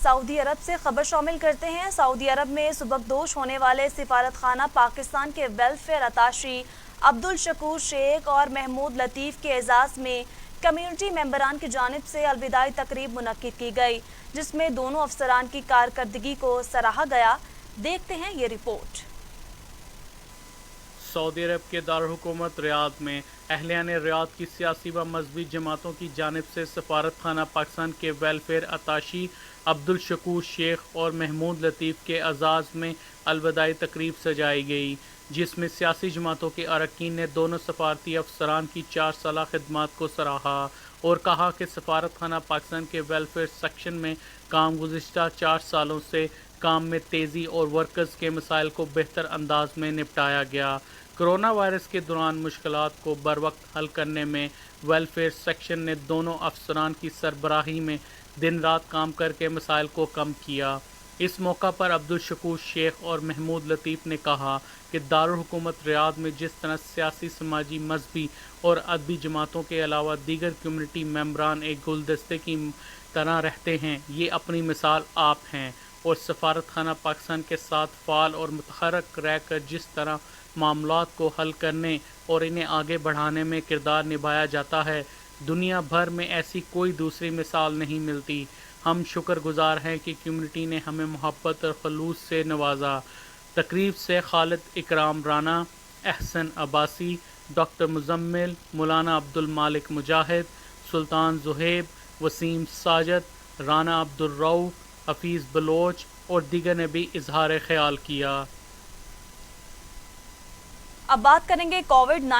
سعودی عرب سے خبر شامل کرتے ہیں۔ سعودی عرب میں سبکدوش ہونے والے سفارت خانہ پاکستان کے ویلفیئر اتاشی عبدالشکور شیخ اور محمود لطیف کے اعزاز میں کمیونٹی ممبران کی جانب سے الوداعی تقریب منعقد کی گئی، جس میں دونوں افسران کی کارکردگی کو سراہا گیا۔ دیکھتے ہیں یہ رپورٹ۔ سعودی عرب کے دارالحکومت ریاض میں اہلیان ریاض کی سیاسی و مذہبی جماعتوں کی جانب سے سفارت خانہ پاکستان کے ویلفیئر اتاشی عبدالشکور شیخ اور محمود لطیف کے اعزاز میں الوداعی تقریب سجائی گئی، جس میں سیاسی جماعتوں کے اراکین نے دونوں سفارتی افسران کی 4 سالہ خدمات کو سراہا اور کہا کہ سفارت خانہ پاکستان کے ویلفیئر سیکشن میں کام گزشتہ 4 سالوں سے کام میں تیزی اور ورکرز کے مسائل کو بہتر انداز میں نپٹایا گیا۔ کرونا وائرس کے دوران مشکلات کو بروقت حل کرنے میں ویلفیئر سیکشن نے دونوں افسران کی سربراہی میں دن رات کام کر کے مسائل کو کم کیا۔ اس موقع پر عبدالشکور شیخ اور محمود لطیف نے کہا کہ دارالحکومت ریاض میں جس طرح سیاسی، سماجی، مذہبی اور ادبی جماعتوں کے علاوہ دیگر کمیونٹی ممبران ایک گلدستے کی طرح رہتے ہیں، یہ اپنی مثال آپ ہیں، اور سفارت خانہ پاکستان کے ساتھ فعال اور متحرک رہ کر جس طرح معاملات کو حل کرنے اور انہیں آگے بڑھانے میں کردار نبھایا جاتا ہے، دنیا بھر میں ایسی کوئی دوسری مثال نہیں ملتی۔ ہم شکر گزار ہیں کہ کمیونٹی نے ہمیں محبت اور خلوص سے نوازا۔ تقریب سے خالد اکرام رانا، احسن عباسی، ڈاکٹر مزمل، مولانا عبدالمالک مجاہد، سلطان زہیب، وسیم ساجد، رانا عبدالرؤف، حفیظ بلوچ اور دیگر نے بھی اظہار خیال کیا۔ اب بات کریں گے کووڈ-19